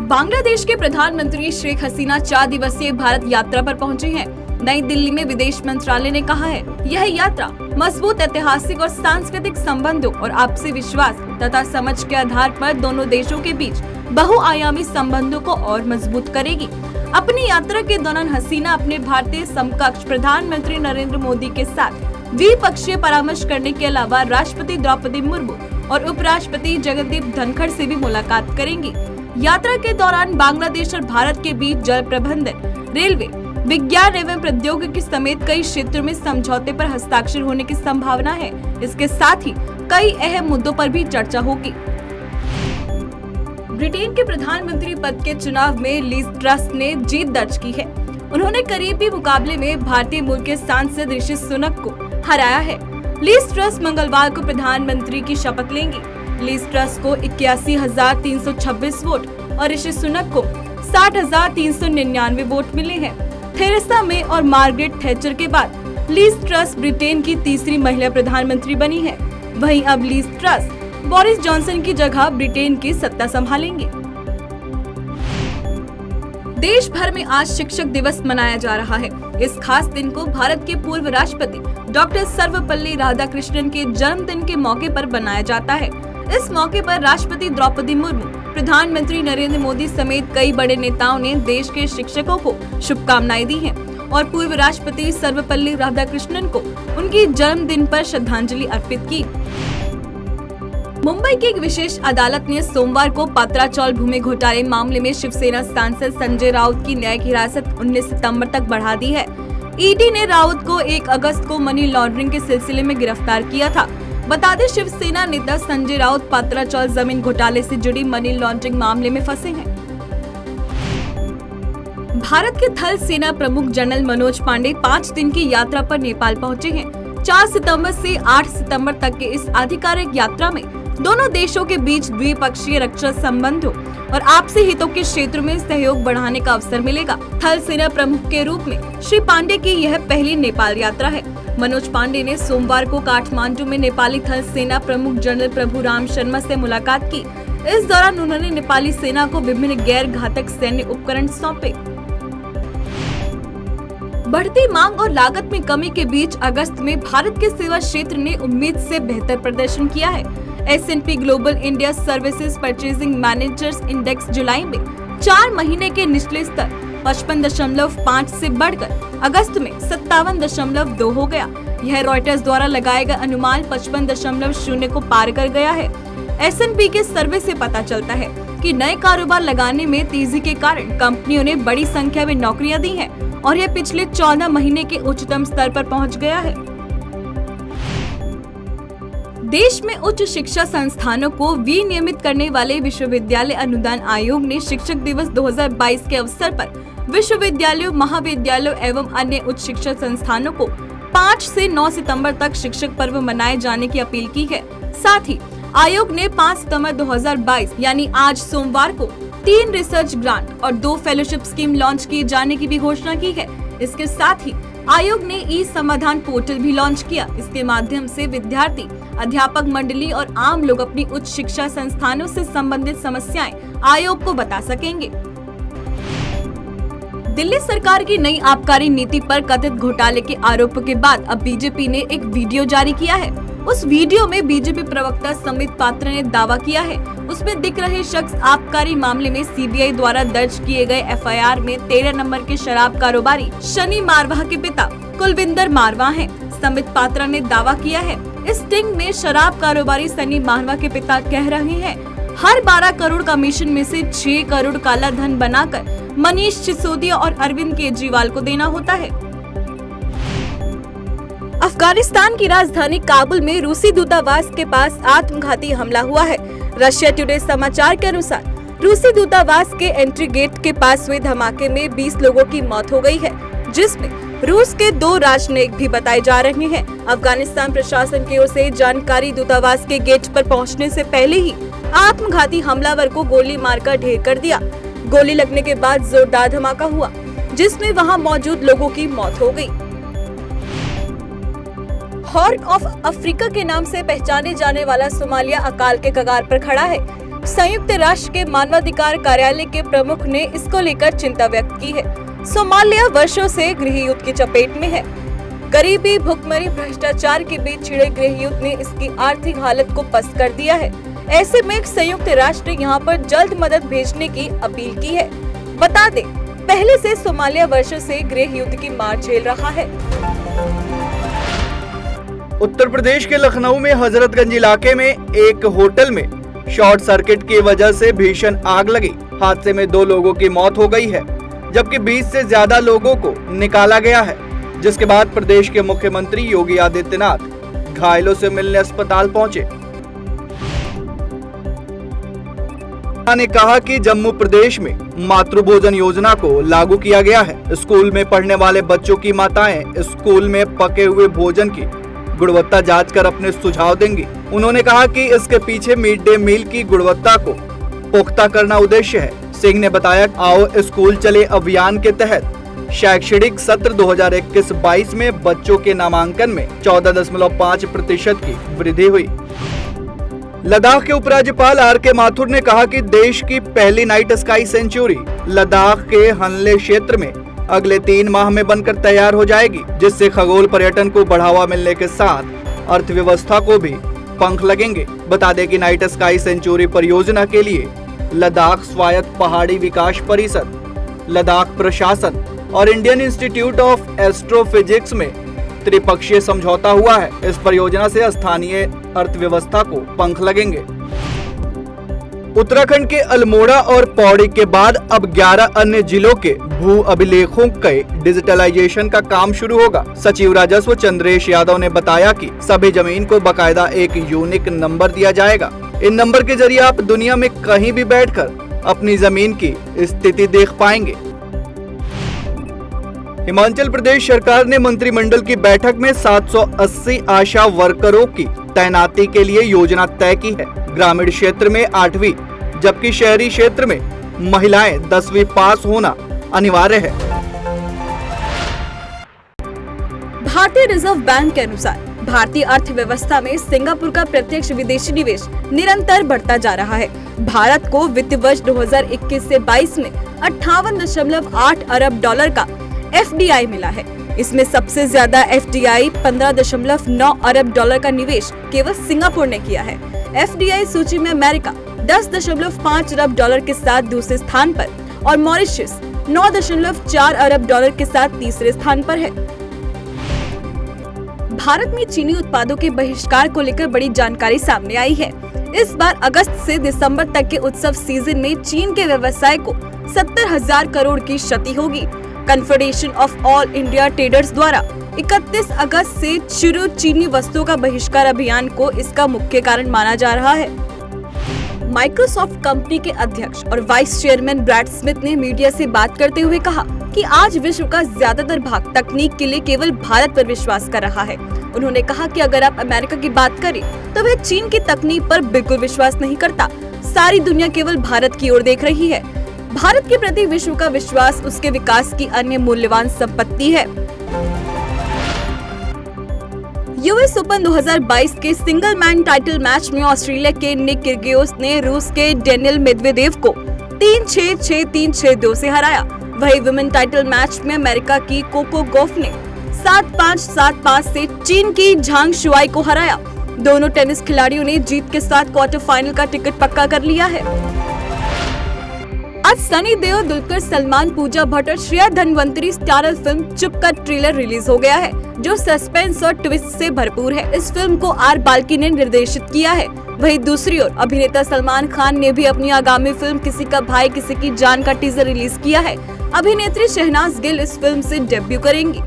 बांग्लादेश के प्रधानमंत्री शेख हसीना 4 दिवसीय भारत यात्रा पर पहुंची हैं। नई दिल्ली में विदेश मंत्रालय ने कहा है, यह यात्रा मजबूत ऐतिहासिक और सांस्कृतिक संबंधों और आपसी विश्वास तथा समझ के आधार पर दोनों देशों के बीच बहुआयामी संबंधों को और मजबूत करेगी। अपनी यात्रा के दौरान हसीना अपने भारतीय समकक्ष प्रधानमंत्री नरेंद्र मोदी के साथ द्विपक्षीय परामर्श करने के अलावा राष्ट्रपति द्रौपदी मुर्मू और उपराष्ट्रपति जगदीप धनखड़ से भी मुलाकात करेंगी। यात्रा के दौरान बांग्लादेश और भारत के बीच जल प्रबंधन, रेलवे, विज्ञान एवं प्रौद्योगिकी समेत कई क्षेत्रों में समझौते पर हस्ताक्षर होने की संभावना है। इसके साथ ही कई अहम मुद्दों पर भी चर्चा होगी। ब्रिटेन के प्रधानमंत्री पद के चुनाव में लीज ट्रस ने जीत दर्ज की है। उन्होंने करीबी मुकाबले में भारतीय मूल के सांसद ऋषि सुनक को हराया है। लीज ट्रस मंगलवार को प्रधानमंत्री की शपथ लेंगी। लीज ट्रस को 81,326 वोट और ऋषि सुनक को 60,399 वोट मिले हैं। थेरेसा मे और मार्गरेट थैचर के बाद लीज ट्रस ब्रिटेन की तीसरी महिला प्रधानमंत्री बनी है। वहीं अब लीज ट्रस बोरिस जॉनसन की जगह ब्रिटेन की सत्ता संभालेंगे। देश भर में आज शिक्षक दिवस मनाया जा रहा है। इस खास दिन को भारत के पूर्व राष्ट्रपति डॉक्टर सर्वपल्ली राधाकृष्णन के जन्मदिन के मौके पर बनाया जाता है। इस मौके पर राष्ट्रपति द्रौपदी मुर्मू, प्रधानमंत्री नरेंद्र मोदी समेत कई बड़े नेताओं ने देश के शिक्षकों को शुभकामनाएं दी हैं और पूर्व राष्ट्रपति सर्वपल्ली राधाकृष्णन को उनकी जन्मदिन पर श्रद्धांजलि अर्पित की। मुंबई की एक विशेष अदालत ने सोमवार को पत्राचौल भूमि घोटाले मामले में शिवसेना सांसद संजय राउत की न्यायिक हिरासत 19 सितंबर तक बढ़ा दी है। ईडी ने राउत को 1 अगस्त को मनी लॉन्ड्रिंग के सिलसिले में गिरफ्तार किया था। बता दें, शिवसेना नेता संजय राउत पत्राचौल जमीन घोटाले से जुड़ी मनी लॉन्ड्रिंग मामले में फंसे हैं। भारत के थल सेना प्रमुख जनरल मनोज पांडे 5 दिन की यात्रा पर नेपाल पहुंचे हैं। 4 सितंबर से 8 सितंबर तक के इस आधिकारिक यात्रा में दोनों देशों के बीच द्विपक्षीय रक्षा संबंधों और आपसी हितों के क्षेत्र में सहयोग बढ़ाने का अवसर मिलेगा। थल सेना प्रमुख के रूप में श्री पांडे की यह पहली नेपाल यात्रा है। मनोज पांडे ने सोमवार को काठमांडू में नेपाली थल सेना प्रमुख जनरल प्रभु राम शर्मा से मुलाकात की। इस दौरान उन्होंने नेपाली सेना को विभिन्न गैर घातक सैन्य उपकरण सौंपे। बढ़ती मांग और लागत में कमी के बीच अगस्त में भारत के सेवा क्षेत्र ने उम्मीद से बेहतर प्रदर्शन किया है। S&P global India services purchasing managers index जुलाई में 4 महीने के निचले स्तर 55.5 से बढ़कर अगस्त में 57.2 हो गया। यह रॉयटर्स द्वारा लगाए गए अनुमान 55.0 को पार कर गया है। S&P के सर्वे से पता चलता है कि नए कारोबार लगाने में तेजी के कारण कंपनियों ने बड़ी संख्या में नौकरियां दी हैं और यह पिछले 14 महीने के उच्चतम स्तर पर पहुंच गया है। देश में उच्च शिक्षा संस्थानों को विनियमित करने वाले विश्वविद्यालय अनुदान आयोग ने शिक्षक दिवस 2022 के अवसर पर विश्वविद्यालयों, महाविद्यालयों एवं अन्य उच्च शिक्षा संस्थानों को 5 से 9 सितंबर तक शिक्षक पर्व मनाए जाने की अपील की है। साथ ही आयोग ने 5 सितंबर 2022 यानी आज सोमवार को 3 रिसर्च ग्रांट और 2 फेलोशिप स्कीम लॉन्च किए जाने की भी घोषणा की है। इसके साथ ही आयोग ने ई समाधान पोर्टल भी लॉन्च किया। इसके माध्यम से विद्यार्थी, अध्यापक मंडली और आम लोग अपनी उच्च शिक्षा संस्थानों से संबंधित समस्याएं आयोग को बता सकेंगे। दिल्ली सरकार की नई आबकारी नीति पर कथित घोटाले के आरोपों के बाद अब बीजेपी ने एक वीडियो जारी किया है। उस वीडियो में बीजेपी प्रवक्ता संबित पात्रा ने दावा किया है। उसमें दिख रहे शख्स आबकारी मामले में सीबीआई द्वारा दर्ज किए गए एफआईआर में 13 नंबर के शराब कारोबारी शनि मारवाह के पिता कुलविंदर मारवाह हैं। संबित पात्रा ने दावा किया है, इस स्टिंग में शराब कारोबारी शनि मारवाह के पिता कह रहे हैं, हर 12 करोड़ कमीशन में से 6 करोड़ काला धन बनाकर मनीष सिसोदिया और अरविंद केजरीवाल को देना होता है। अफगानिस्तान की राजधानी काबुल में रूसी दूतावास के पास आत्मघाती हमला हुआ है। रशिया टुडे समाचार के अनुसार रूसी दूतावास के एंट्री गेट के पास हुए धमाके में 20 लोगों की मौत हो गई है, जिसमें रूस के 2 राजनयिक भी बताए जा रहे हैं। अफगानिस्तान प्रशासन की ओर से जानकारी दूतावास के गेट पर पहुंचने से पहले ही आत्मघाती हमलावर को गोली मारकर ढेर कर दिया। गोली लगने के बाद जोरदार धमाका हुआ, जिसमें वहां मौजूद लोगों की मौत हो गई। हॉर्न ऑफ अफ्रीका के नाम से पहचाने जाने वाला सोमालिया अकाल के कगार पर खड़ा है। संयुक्त राष्ट्र के मानवाधिकार कार्यालय के प्रमुख ने इसको लेकर चिंता व्यक्त की है। सोमालिया वर्षों से गृह युद्ध की चपेट में है। गरीबी, भुखमरी, भ्रष्टाचार के बीच छिड़े गृह युद्ध ने इसकी आर्थिक हालत को पस्त कर दिया है। ऐसे में संयुक्त राष्ट्र ने यहाँ पर जल्द मदद भेजने की अपील की है। बता दें, पहले से सोमालिया वर्षों से गृह युद्ध की मार झेल रहा है। उत्तर प्रदेश के लखनऊ में हजरतगंज इलाके में एक होटल में शॉर्ट सर्किट की वजह से भीषण आग लगी। हादसे में 2 लोगों की मौत हो गई है, जबकि 20 से ज्यादा लोगों को निकाला गया है, जिसके बाद प्रदेश के मुख्यमंत्री योगी आदित्यनाथ घायलों से मिलने अस्पताल पहुंचे। ने कहा कि जम्मू प्रदेश में मातृभोजन योजना को लागू किया गया है। स्कूल में पढ़ने वाले बच्चों की माताएं स्कूल में पके हुए भोजन की गुणवत्ता जांच कर अपने सुझाव देंगी। उन्होंने कहा कि इसके पीछे मिड डे मील की गुणवत्ता को पुख्ता करना उद्देश्य है। सिंह ने बताया, आओ स्कूल चले अभियान के तहत शैक्षणिक सत्र 2021-22 में बच्चों के नामांकन में 14.5% की वृद्धि हुई। लद्दाख के उपराज्यपाल आर.के. माथुर ने कहा कि देश की पहली नाइट स्काई सेंचुरी लद्दाख के हनले क्षेत्र में अगले 3 माह में बनकर तैयार हो जाएगी, जिससे खगोल पर्यटन को बढ़ावा मिलने के साथ अर्थव्यवस्था को भी पंख लगेंगे। बता दें कि नाइट स्काई सेंचुरी परियोजना के लिए लद्दाख स्वायत्त पहाड़ी विकास परिषद, लद्दाख प्रशासन और इंडियन इंस्टीट्यूट ऑफ एस्ट्रोफिजिक्स में त्रिपक्षीय समझौता हुआ है। इस परियोजना से स्थानीय अर्थव्यवस्था को पंख लगेंगे। उत्तराखंड के अल्मोड़ा और पौड़ी के बाद अब 11 अन्य जिलों के भू अभिलेखों के डिजिटलाइजेशन का काम शुरू होगा। सचिव राजस्व चंद्रेश यादव ने बताया कि सभी जमीन को बकायदा एक यूनिक नंबर दिया जाएगा। इन नंबर के जरिए आप दुनिया में कहीं भी बैठकर अपनी जमीन की स्थिति देख पाएंगे। हिमाचल प्रदेश सरकार ने मंत्रिमंडल की बैठक में 780 आशा वर्करों की तैनाती के लिए योजना तय की है। ग्रामीण क्षेत्र में 8वीं जबकि शहरी क्षेत्र में महिलाएं 10वीं पास होना अनिवार्य है। भारतीय रिजर्व बैंक के अनुसार भारतीय अर्थव्यवस्था में सिंगापुर का प्रत्यक्ष विदेशी निवेश निरंतर बढ़ता जा रहा है। भारत को वित्त वर्ष 2021 से 22 में 58.8 अरब डॉलर का FDI मिला है। इसमें सबसे ज्यादा FDI 15.9 अरब डॉलर का निवेश केवल सिंगापुर ने किया है। FDI सूची में अमेरिका 10.5 अरब डॉलर के साथ दूसरे स्थान पर और मॉरिशस 9.4 अरब डॉलर के साथ तीसरे स्थान पर है। भारत में चीनी उत्पादों के बहिष्कार को लेकर बड़ी जानकारी सामने आई है। इस बार अगस्त से दिसंबर तक के उत्सव सीजन में चीन के व्यवसाय को 70,000 करोड़ की क्षति होगी। Confederation of all India traders द्वारा 31 अगस्त से शुरू चीनी वस्तुओं का बहिष्कार अभियान को इसका मुख्य कारण माना जा रहा है। माइक्रोसॉफ्ट कंपनी के अध्यक्ष और वाइस चेयरमैन ब्रैड स्मिथ ने मीडिया से बात करते हुए कहा कि आज विश्व का ज्यादातर भाग तकनीक के लिए केवल भारत पर विश्वास कर रहा है। उन्होंने कहा कि अगर आप अमेरिका की बात करें तो वह चीन की तकनीक पर बिल्कुल विश्वास नहीं करता। सारी दुनिया केवल भारत की ओर देख रही है। भारत के प्रति विश्व का विश्वास उसके विकास की अन्य मूल्यवान संपत्ति है। यूएस ओपन 2022 के सिंगल मैन टाइटल मैच में ऑस्ट्रेलिया के निक किर्गियोस ने रूस के डेनियल मेदवेदेव को 3-6, 6-3, 6-2 से हराया। वही वुमेन टाइटल मैच में अमेरिका की कोको गॉफ ने 7-5, 7-5 से चीन की झांग शुआई को हराया। दोनों टेनिस खिलाड़ियों ने जीत के साथ क्वार्टर फाइनल का टिकट पक्का कर लिया है। आज सनी देओल, दुलकर सलमान, पूजा भट्ट और श्रेया धनवंतरी स्टारर फिल्म चुप का ट्रेलर रिलीज हो गया है, जो सस्पेंस और ट्विस्ट से भरपूर है। इस फिल्म को आर बाल्की ने निर्देशित किया है। वहीं दूसरी ओर अभिनेता सलमान खान ने भी अपनी आगामी फिल्म किसी का भाई किसी की जान का टीजर रिलीज किया है। अभिनेत्री शहनाज गिल इस फिल्म से डेब्यू करेंगी।